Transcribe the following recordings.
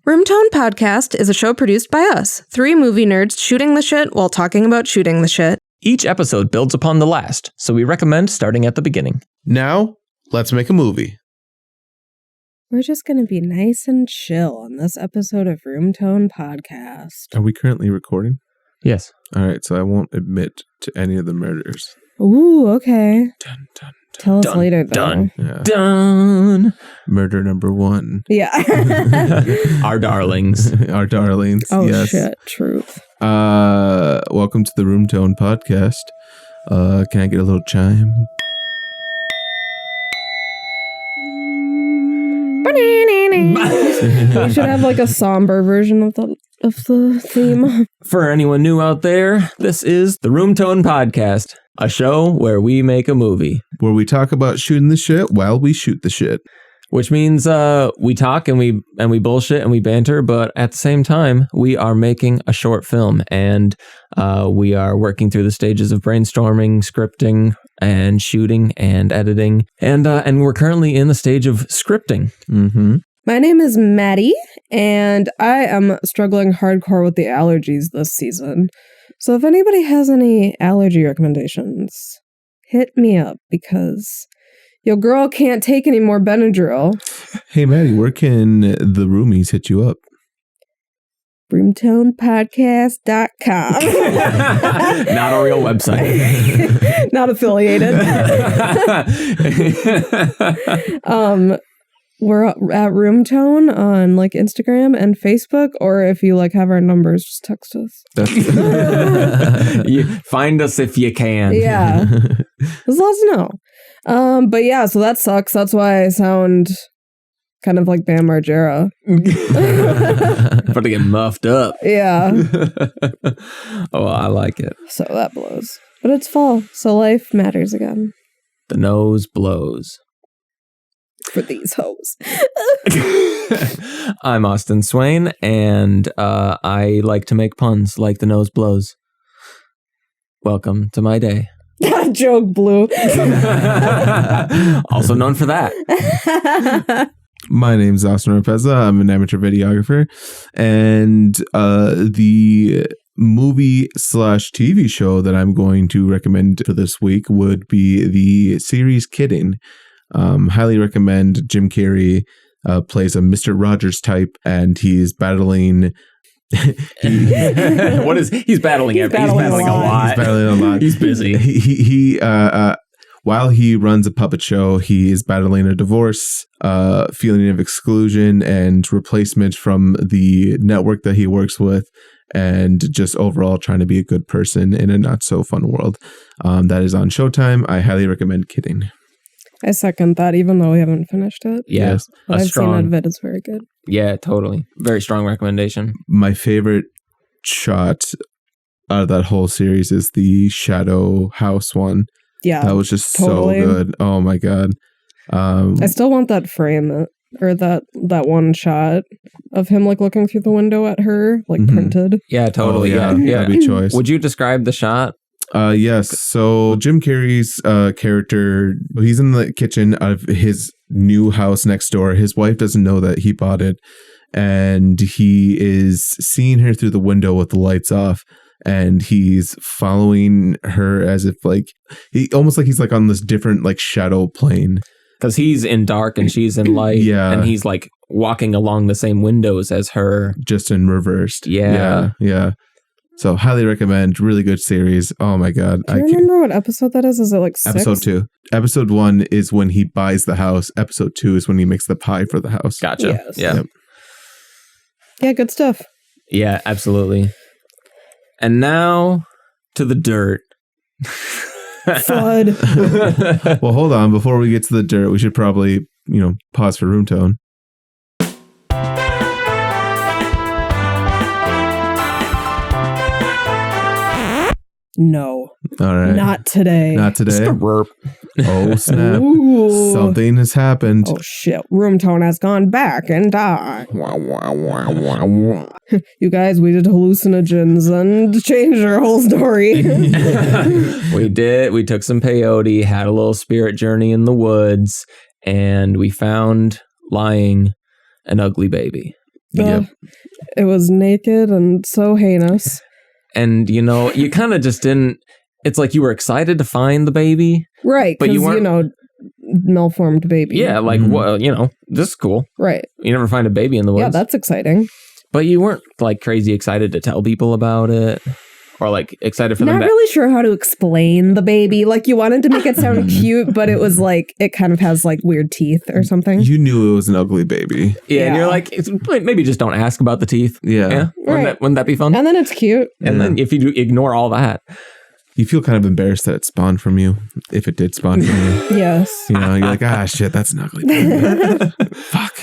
Roomtone Podcast is a show produced by us, three movie nerds shooting the shit while talking about shooting the shit. Each episode builds upon the last, so we recommend starting at the beginning. Now, let's make a movie. We're just going to be nice and chill on this episode of Roomtone Podcast. Are we currently recording? Yes. All right, so I won't admit to any of the murders. Ooh, okay. Dun, dun, Tell us Dun, later, though. dun. Yeah. Done. Murder number 1. Yeah. Our darlings. Our darlings. Oh, yes. shit. Truth. Welcome to the Roomtone Podcast. Can I get a little chime? We should have like a somber version of the theme. For anyone new out there, this is the Roomtone Podcast, a show where we make a movie. Where we talk about shooting the shit while we shoot the shit. Which means we talk and we bullshit and we banter, but at the same time, we are making a short film and we are working through the stages of brainstorming, scripting, and shooting and editing, and we're currently in the stage of scripting. Mm-hmm. My name is Maddie, and I am struggling hardcore with the allergies this season. So if anybody has any allergy recommendations, hit me up because your girl can't take any more Benadryl. Hey, Maddie, where can the roomies hit you up? Roomtonepodcast.com. Not a real website. Not affiliated. We're at Roomtone on like Instagram and Facebook, or if you like have our numbers, just text us. You find us if you can. Yeah. Just let us know. But yeah, so that sucks. That's why I sound kind of like Bam Margera. About to get muffed up. Yeah. Oh, I like it. So that blows. But it's fall, so life matters again. The nose blows. For these hoes. I'm Austin Swain, and I like to make puns like the nose blows. Welcome to my day. That joke blew. Also known for that. My name's Austin Rapeza. I'm an amateur videographer, and the movie/TV show that I'm going to recommend for this week would be the series Kidding. Highly recommend. Jim Carrey plays a Mr. Rogers type, and he's battling. He's battling He's battling a lot. He's battling a lot. He's busy. He while he runs a puppet show, he is battling a divorce, feeling of exclusion and replacement from the network that he works with, and just overall trying to be a good person in a not so fun world. That is on Showtime. I highly recommend Kidding. I second that, even though we haven't finished it. Yeah, Yes. What I've seen out of it is very good. Yeah, totally. Very strong recommendation. My favorite shot out of that whole series is the Shadow House one. Yeah. That was just totally. so good. Oh my god. I still want that frame or that one shot of him like looking through the window at her, like printed. Yeah, totally. Oh, Yeah. That'd be choice. Would you describe the shot? Yes. So Jim Carrey's character, he's in the kitchen of his new house next door. His wife doesn't know that he bought it, and he is seeing her through the window with the lights off, and he's following her as if like he's like on this different like shadow plane. Because he's in dark and she's in light. Yeah. And he's like walking along the same windows as her. Just in reversed. Yeah. Yeah. So highly recommend. Really good series. Oh my god. Do you remember what episode that is? Is it like 6? Episode 2. Episode 1 is when he buys the house. Episode 2 is when he makes the pie for the house. Gotcha. Yes. Yeah. Yep. Yeah, good stuff. Yeah, absolutely. And now to the dirt. Flood. Well, hold on. Before we get to the dirt, we should probably, pause for room tone. No. All right. Not today. Not today. Just a burp. Oh, snap. Ooh. Something has happened. Oh shit. Roomtone has gone back in time. You guys, we did hallucinogens and changed our whole story. We did. We took some peyote, had a little spirit journey in the woods, and we found lying an ugly baby. Yep. It was naked and so heinous. And, you know, you kind of just didn't, it's like you were excited to find the baby. Right, But because, you weren't- malformed baby. Yeah, like, well, you know, this is cool. Right. You never find a baby in the woods. Yeah, that's exciting. But you weren't like crazy excited to tell people about it or like excited for them Not to... really sure how to explain the baby. Like, you wanted to make it sound cute, but it was like, it kind of has like weird teeth or something. You knew it was an ugly baby. Yeah, and Yeah. you're like, maybe just don't ask about the teeth. Yeah. Right. Wouldn't that be fun? And then it's cute. And then if you do ignore all that, You feel kind of embarrassed that it spawned from you, if it did spawn from you. Yes. You know, you're like, shit, that's an ugly baby. Fuck.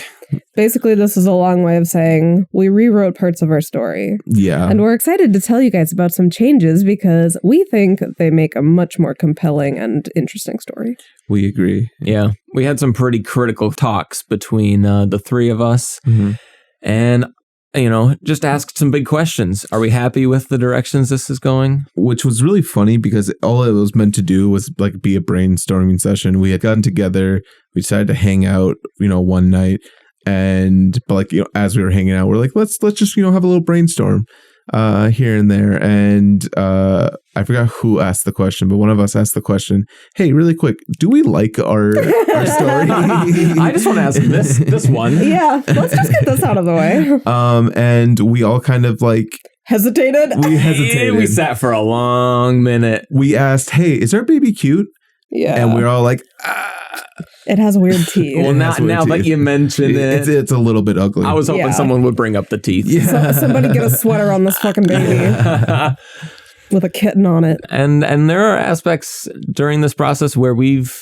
Basically, this is a long way of saying we rewrote parts of our story. Yeah. And we're excited to tell you guys about some changes because we think they make a much more compelling and interesting story. We agree. yeah, we had some pretty critical talks between the three of us. Mm-hmm. And, you know, just asked some big questions. Are we happy with the directions this is going? Which was really funny because all it was meant to do was like be a brainstorming session. We had gotten together, we decided to hang out, you know, one night, but like, you know, as we were hanging out, we're like, let's just, you know, have a little brainstorm here and there. And I forgot who asked the question, but one of us asked the question, hey, really quick, do we like our story? I just want to ask this one. Yeah, let's just get this out of the way. And we all kind of like Hesitated? we hesitated. We sat for a long minute. We asked, hey, is our baby cute? Yeah. And we're all like, It has weird teeth. Well, has weird now that teeth. you mention it, it's a little bit ugly. I was hoping Yeah. someone would bring up the teeth. Yeah. Somebody get a sweater on this fucking baby with a kitten on it. and there are aspects during this process where we've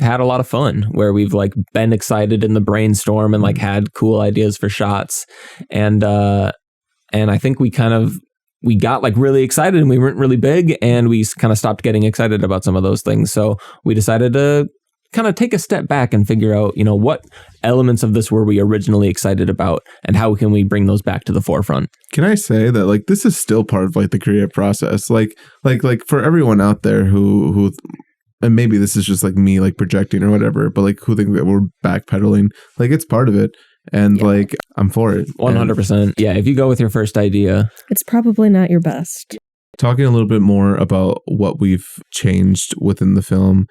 had a lot of fun, where we've like been excited in the brainstorm and like had cool ideas for shots, and I think we got like really excited and we weren't really big, and we kind of stopped getting excited about some of those things. So we decided to kind of take a step back and figure out, you know, what elements of this were we originally excited about and how can we bring those back to the forefront. Can I say that like this is still part of like the creative process? Like for everyone out there who and maybe this is just like me like projecting or whatever, but like who think that we're backpedaling, like it's part of it. And like I'm for it. 100%. Yeah, if you go with your first idea. It's probably not your best. Talking a little bit more about what we've changed within the film,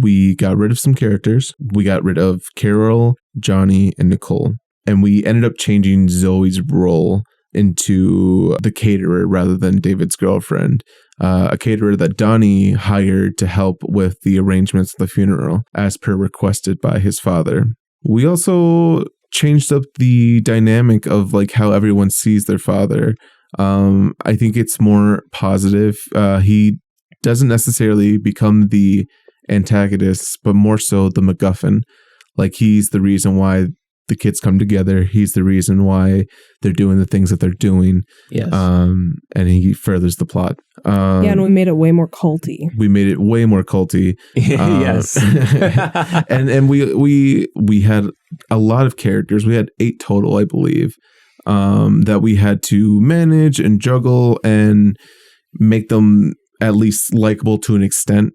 we got rid of some characters. We got rid of Carol, Johnny, and Nicole. And we ended up changing Zoe's role into the caterer rather than David's girlfriend. A caterer that Donnie hired to help with the arrangements of the funeral, as per requested by his father. We also changed up the dynamic of like how everyone sees their father. I think it's more positive. He doesn't necessarily become the antagonist, but more so the MacGuffin. Like he's the reason why the kids come together. He's the reason why they're doing the things that they're doing. Yes. And he furthers the plot. Yeah, and we made it way more culty. We made it way more culty. Yes. and we had a lot of characters. We had 8 total, I believe, that we had to manage and juggle and make them at least likable to an extent.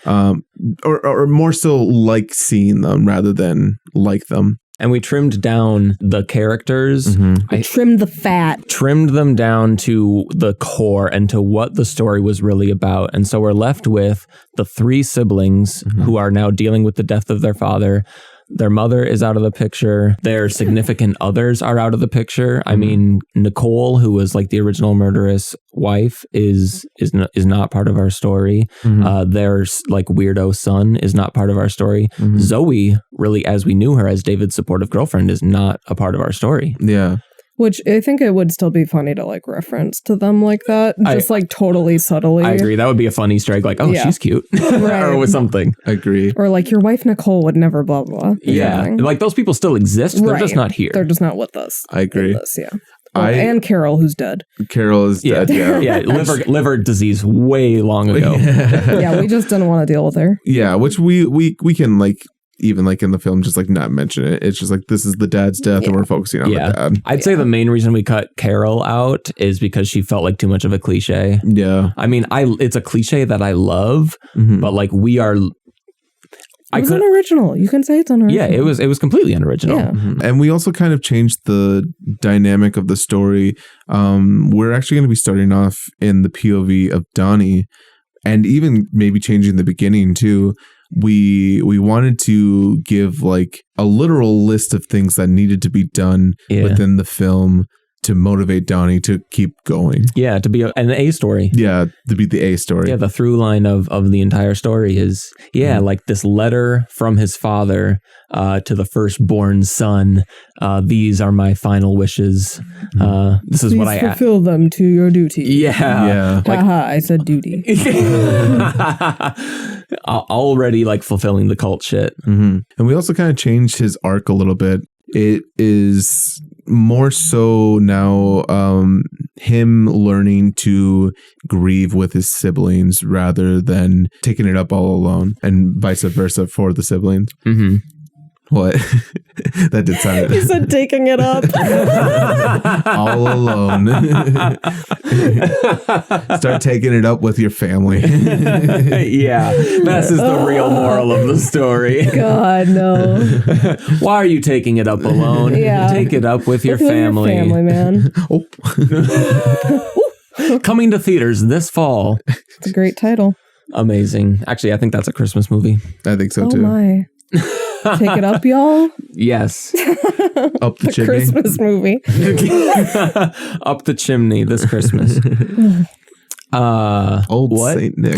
Or more so like seeing them rather than like them. And we trimmed down the characters. I trimmed the fat. Trimmed them down to the core and to what the story was really about. And so we're left with the 3 siblings who are now dealing with the death of their father. Their mother is out of the picture. Their significant others are out of the picture. I mean, Nicole, who was like the original murderous wife, is not part of our story. Their like weirdo son is not part of our story. Zoe, really, as we knew her as David's supportive girlfriend, is not a part of our story. Yeah. Which I think it would still be funny to like reference to them like that. Just like totally subtly. I agree. That would be a fun Easter egg, like, oh, Yeah. she's cute. Right. Or with something. Agree. Or like your wife Nicole would never blah blah. Yeah. Something. Like those people still exist. They're Right. just not here. They're just not with us. I agree. in this, yeah. Oh, and Carol, who's dead. Carol is dead. Yeah. Yeah, liver disease way long ago. Yeah, we just didn't want to deal with her. Yeah, which we can like even like in the film just like not mention it. It's just like this is the dad's death and we're focusing on the dad. I'd say the main reason we cut Carol out is because she felt like too much of a cliche. Yeah. I mean, it's a cliche that I love, but like It was unoriginal. You can say it's unoriginal. Yeah, it was completely unoriginal. Yeah. And we also kind of changed the dynamic of the story. We're actually going to be starting off in the POV of Donnie, and even maybe changing the beginning too. We wanted to give like a literal list of things that needed to be done within the film to motivate Donnie to keep going. Yeah, to be an A story. Yeah, to be the A story. Yeah, the through line of the entire story is, like this letter from his father to the firstborn son. These are my final wishes. This is Please what I fulfill them to your duty. Yeah. Haha, I said duty. Already like fulfilling the cult shit. And we also kind of changed his arc a little bit. It is more so now him learning to grieve with his siblings rather than taking it up all alone, and vice versa for the siblings. Mm-hmm. What? That did sound He said taking it up. all alone. Start taking it up with your family. Yeah, this is the real moral of the story. God, no. Why are you taking it up alone? Yeah. Take it up with your family. Your family, man. Coming to theaters this fall. It's a great title. Amazing. Actually, I think that's a Christmas movie. I think so Oh too. my. Take it up, y'all. Yes. Up the A chimney. Christmas movie. Up the chimney this Christmas. Old what? Saint Nick.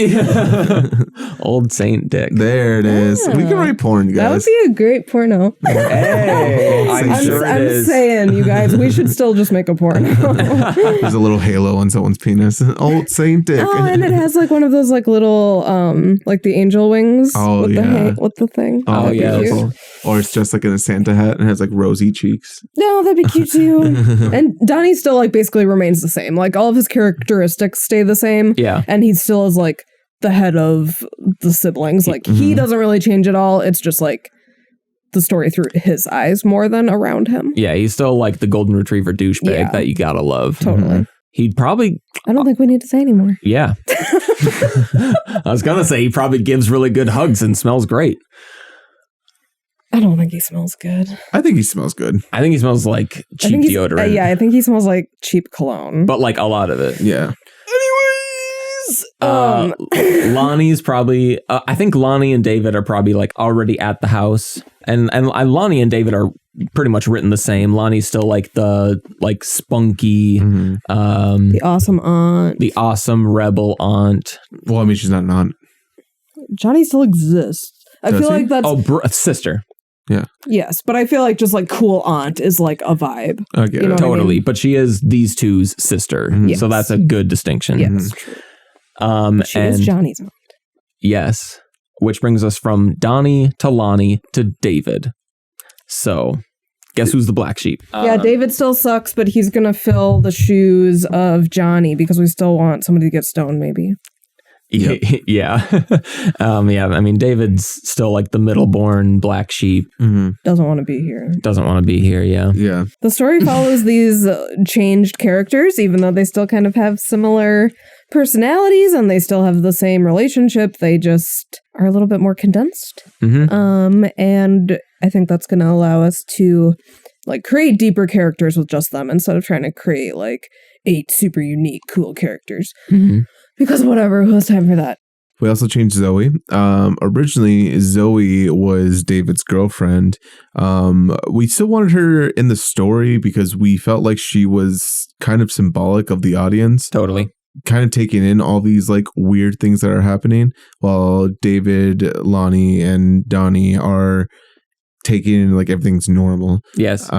Old Saint Dick. There it is. We can write porn, guys. That would be a great porno. Hey, I'm sure it I'm is. saying, you guys, we should still just make a porno. There's a little halo on someone's penis. Old Saint Dick. Oh, and it has like one of those like little like the angel wings. Oh, with yeah. with the thing. Oh, That'd be yeah. cute. cool. Or it's just like in a Santa hat and has like rosy cheeks. No, that'd be cute too. And Donnie still like basically remains the same. Like all of his characteristics stay the same. Yeah. And he still is like the head of the siblings. Like he doesn't really change at all. It's just like the story through his eyes more than around him. Yeah, he's still like the golden retriever douchebag that you gotta love. Totally. He'd probably, I don't think we need to say anymore. yeah. I was gonna say he probably gives really good hugs and smells great. I don't think he smells good. I think he smells good. I think he smells like I cheap think deodorant. yeah, I think he smells like cheap cologne. But like a lot of it. Yeah. Anyways, Lonnie's probably, I think Lonnie and David are probably like already at the house. And Lonnie and David are pretty much written the same. Lonnie's still like the like spunky, the awesome aunt. the awesome rebel aunt. Well, I mean, she's not an aunt. Johnny still exists. I Does feel he? like that's Sister. yes, but I feel like just like cool aunt is like a vibe. I get You know it. what I mean? Totally. But she is these two's sister. Yes. So that's a good distinction. Yes, true. She is And Johnny's aunt. yes, which brings us from Donnie to Lonnie to David. So guess who's the black sheep? Yeah, David still sucks, but he's gonna fill the shoes of Johnny because we still want somebody to get stoned, maybe. Yep. Yeah. Yeah. I mean, David's still like the middle-born black sheep. Doesn't want to be here. Doesn't want to be here. Yeah. Yeah. The story follows these changed characters, even though they still kind of have similar personalities and they still have the same relationship. They just are a little bit more condensed. And I think that's going to allow us to like create deeper characters with just them instead of trying to create like 8 super unique, cool characters. Because whatever, who has time for that? We also changed Zoe. Originally, Zoe was David's girlfriend. We still wanted her in the story because we felt like she was kind of symbolic of the audience. Totally. Kind of taking in all these like weird things that are happening while David, Lonnie, and Donnie are taking in like everything's normal. Yes.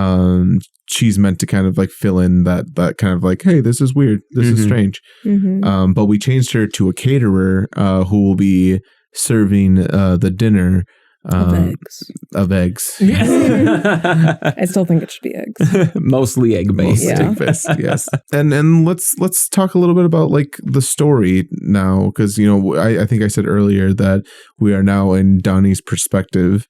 She's meant to kind of like fill in that kind of like, hey, this is weird. This is strange. But we changed her to a caterer who will be serving the dinner of eggs. I still think it should be eggs. Mostly egg-based. Mostly Yeah. egg-based, yes. And let's talk a little bit about like the story now, because you know I think I said earlier that we are now in Donnie's perspective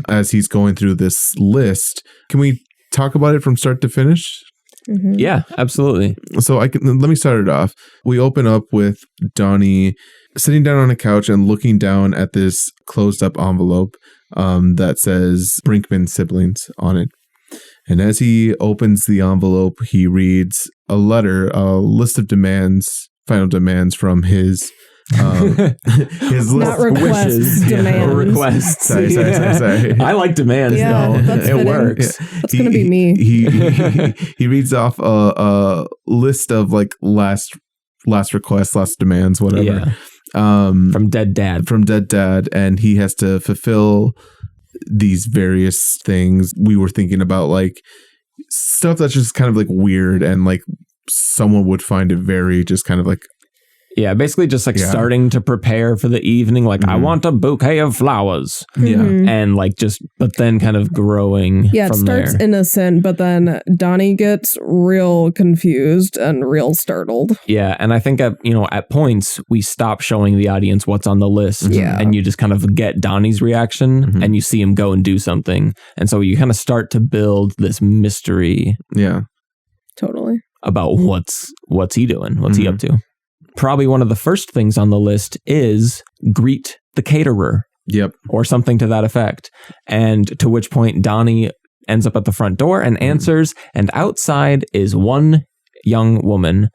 as he's going through this list. Can we talk about it from start to finish? Mhm. Yeah, absolutely. So let me start it off. We open up with Donnie sitting down on a couch and looking down at this closed up envelope that says Brinkman siblings on it. And as he opens the envelope, he reads a letter, a list of demands, final demands from his his Not list. requests, wishes. demands. Requests. Sorry. I like demands, Yeah, though. that's It fitting. works. That's gonna be me. He reads off a list of like last requests, last demands, whatever. Yeah. From Dead Dad. Dead Dad, and he has to fulfill these various things. We were thinking about like stuff that's just kind of like weird, and like someone would find it very just kind of like Yeah, basically just like starting to prepare for the evening. Like, I want a bouquet of flowers. Mhm. And like but then kind of growing Yeah, it from starts there. innocent, but then Donnie gets real confused and real startled. Yeah, and I think at points we stop showing the audience what's on the list, Yeah. and you just kind of get Donnie's reaction, Mhm. and you see him go and do something, and so you kind of start to build this mystery yeah. Totally. about what's he doing, what's he up to. Probably one of the first things on the list is greet the caterer. Yep. Or something to that effect. And to which point Donnie ends up at the front door and answers, and outside is one young woman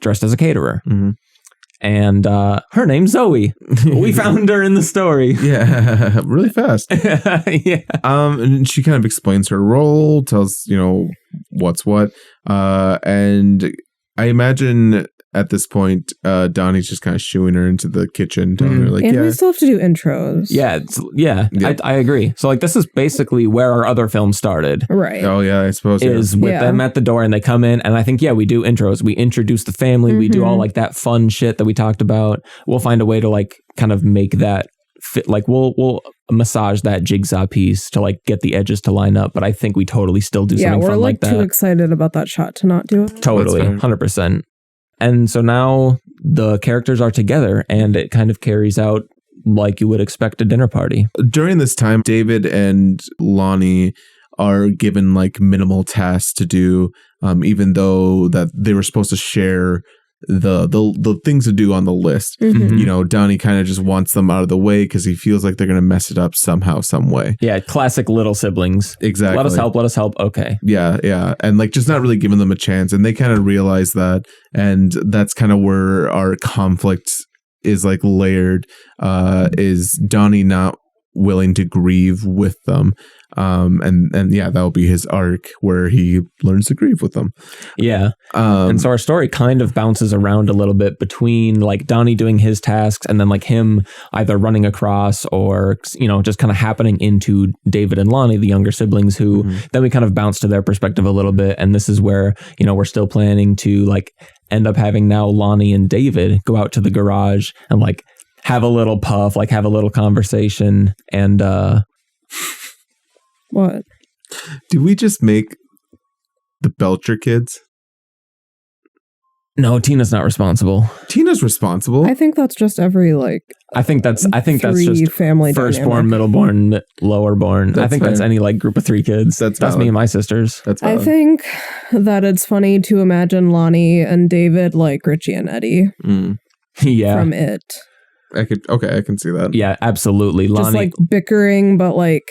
dressed as a caterer. Mhm. And her name's Zoe. We found her in the story. Yeah, really fast. Yeah. And she kind of explains her role, tells what's what, and I imagine at this point, Donnie's just kind of shooing her into the kitchen, telling her like, And we still have to do intros. Yeah, I agree. So like this is basically where our other film started. Right. oh yeah, I suppose Is with them at the door, and they come in, and I think we do intros. We introduce the family. We do all like that fun shit that we talked about. We'll find a way to like kind of make that fit. Like we'll massage that jigsaw piece to like get the edges to line up. But I think we totally still do something we're fun like too that. excited about that shot to not do it. Totally, That's fair. 100%. And so now the characters are together, and it kind of carries out like you would expect a dinner party. During this time, David and Lonnie are given like minimal tasks to do, even though that they were supposed to share the things to do on the list. Mhm. Donnie kind of just wants them out of the way because he feels like they're going to mess it up somehow, some way. Yeah, classic little siblings. Exactly. Let us help. Okay. Yeah. And like just not really giving them a chance. And they kind of realize that. And that's kind of where our conflict is like layered, is Donnie not willing to grieve with them. And yeah, that'll be his arc where he learns to grieve with them. Yeah. And so our story kind of bounces around a little bit between like Donnie doing his tasks and then like him either running across or, just kind of happening into David and Lonnie, the younger siblings, who then we kind of bounce to their perspective a little bit. And this is where, we're still planning to like end up having now Lonnie and David go out to the garage and like have a little puff, like have a little conversation. And What? Did we just make the Belcher kids? no, Tina's not responsible. Tina's responsible. I think that's just every like I think that's three just family firstborn, dynamic. middleborn, lowerborn. I That's think that's fair. any like group of three kids. That's me valid. and my sisters. That's I valid. think that it's funny to imagine Lonnie and David like Richie and Eddie Yeah. from It. I can see that. Yeah, absolutely. Just Lonnie. like bickering, but like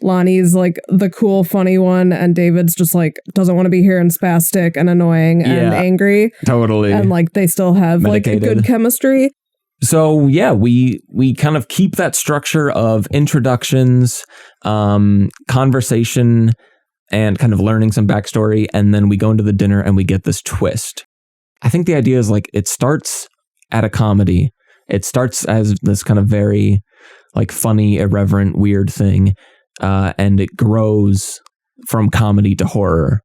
Lonnie's like the cool, funny one, and David's just like doesn't want to be here and spastic and annoying and Yeah. angry. Totally. And like they still have like a Medicated. good chemistry. So yeah, we kind of keep that structure of introductions, conversation, and kind of learning some backstory, and then we go into the dinner and we get this twist. I think the idea is like it starts at a comedy. It starts as this kind of very like funny, irreverent, weird thing, and it grows from comedy to horror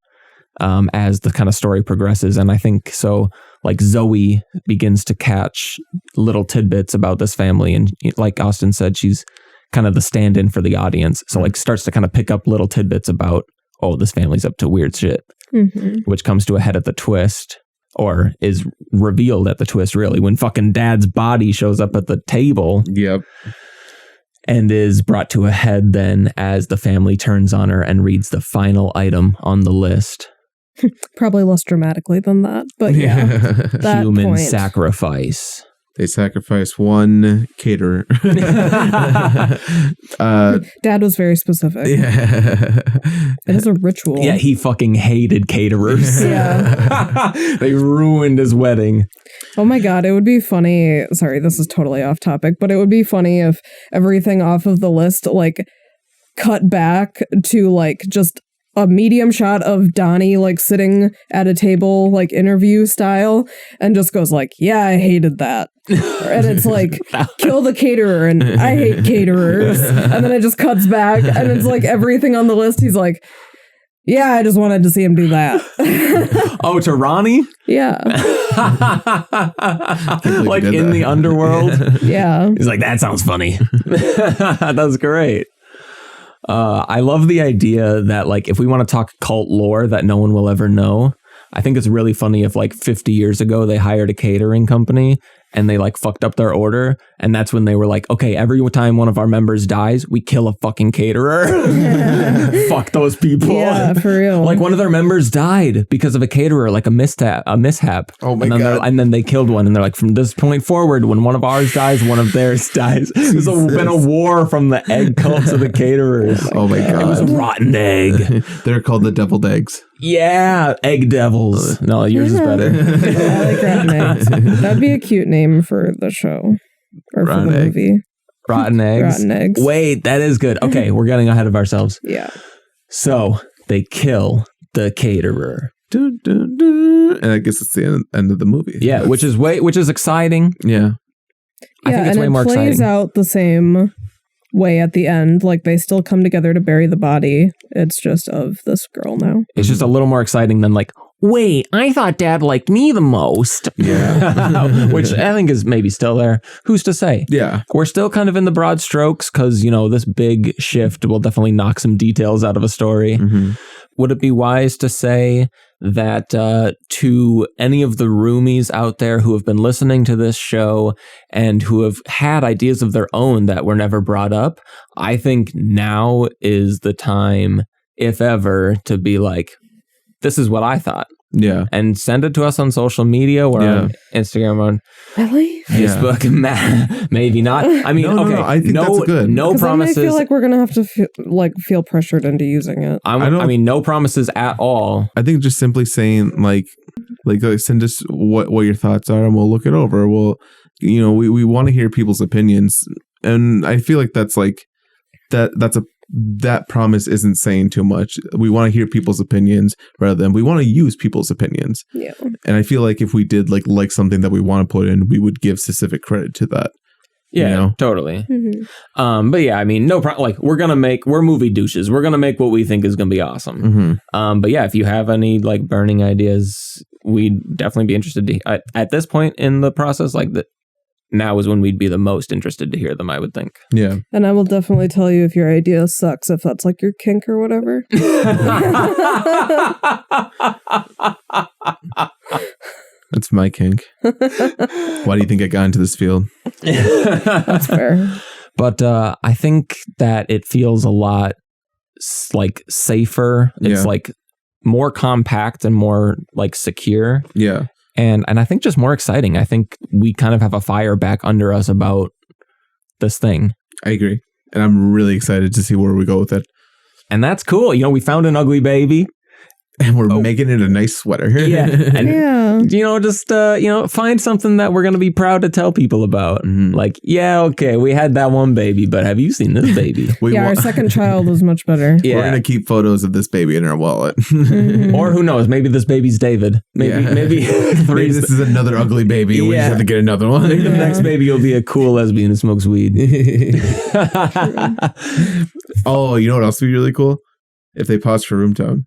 as the kind of story progresses. And I think so. Like Zoe begins to catch little tidbits about this family, and like Austin said, she's kind of the stand-in for the audience. So like starts to kind of pick up little tidbits about, oh, this family's up to weird shit, which comes to a head at the twist, or is revealed at the twist, really, when fucking Dad's body shows up at the table. Yep. And is brought to a head then as the family turns on her and reads the final item on the list. Probably less dramatically than that, but yeah. That Human point. sacrifice. They sacrifice one caterer. Dad was very specific. Yeah. It is a ritual. Yeah, he fucking hated caterers. Yeah. They ruined his wedding. Oh my God, it would be funny. Sorry, this is totally off topic, but it would be funny if everything off of the list, like, cut back to, like, just a medium shot of Donnie, like, sitting at a table, like, interview style, and just goes, like, yeah, I hated that. And it's like, kill the caterer, and I hate caterers. And then it just cuts back, and it's like everything on the list, he's like, yeah, I just wanted to see him do that. Oh, to Ronnie? Yeah. Like in the underworld? Yeah. He's like, that sounds funny. That's great. I love the idea that, like, if we want to talk cult lore that no one will ever know, I think it's really funny if, like, 50 years ago they hired a catering company and they, like, fucked up their order, and that's when they were like, okay, every time one of our members dies, we kill a fucking caterer. Fuck those people. Yeah, for real. Like, one of their members died because of a caterer, like a mishap. Oh my and then God. And then they killed one, and they're like, from this point forward, when one of ours dies, one of theirs dies. There's been a war from the egg cult to the caterers. Oh my It was a God. rotten egg. They're called the deviled eggs. Yeah, egg devils. No, yours is better. I like rotten eggs. That'd be a cute name for the show. Or Rotten for the egg. movie. Rotten eggs. Rotten eggs. Wait, that is good. Okay, we're getting ahead of ourselves. Yeah. So they kill the caterer. Dun, dun, dun. And I guess it's the end of the movie. Yeah, which is exciting. Yeah. I think it's and way it more plays exciting. out the same way at the end. Like, they still come together to bury the body. It's just of this girl now. It's just a little more exciting than like, wait, I thought Dad liked me the most. Yeah. Which I think is maybe still there. Who's to say? Yeah. We're still kind of in the broad strokes because, you know, this big shift will definitely knock some details out of a story. Mm-hmm. Would it be wise to say that to any of the roomies out there who have been listening to this show and who have had ideas of their own that were never brought up, I think now is the time, if ever, to be like, this is what I thought. Yeah. And send it to us on social media or on Instagram, on Really? Facebook. Maybe not. I mean, No, okay. I think that's good. No 'Cause promises. I feel like we're gonna have to feel pressured into using it. I mean, no promises at all. I think just simply saying like send us what your thoughts are and we'll look it over. We'll, you know, we want to hear people's opinions, and I feel like that's like that promise isn't saying too much. We want to hear people's opinions rather than we want to use people's opinions. Yeah. And I feel like if we did like something that we want to put in, we would give specific credit to that. Yeah, You know? totally. Mm-hmm. But yeah, I mean, we're movie douches. We're gonna make what we think is gonna be awesome. Mm-hmm. But yeah, if you have any like burning ideas, we'd definitely be interested to. At this point in the process, like now is when we'd be the most interested to hear them, I would think. Yeah. And I will definitely tell you if your idea sucks, if that's like your kink or whatever. That's my kink. Why do you think I got into this field? That's fair. But I think that it feels a lot like safer. It's Yeah. like more compact and more like secure. Yeah. And I think just more exciting. I think we kind of have a fire back under us about this thing. I agree. And I'm really excited to see where we go with it. And that's cool. You know, we found an ugly baby. And we're making it a nice sweater. Yeah. And, Yeah. you know, just, find something that we're going to be proud to tell people about. Mhm. Like, yeah, okay, we had that one baby, but have you seen this baby? Our second child was much better. Yeah. We're gonna keep photos of this baby in our wallet. Mhm. Or who knows? Maybe this baby's David. Maybe Yeah. maybe Maybe this is another ugly baby. We Yeah. just have to get another one. Maybe the next baby will be a cool lesbian who smokes weed. Oh, you know what else would be really cool? If they paused for Roomtone.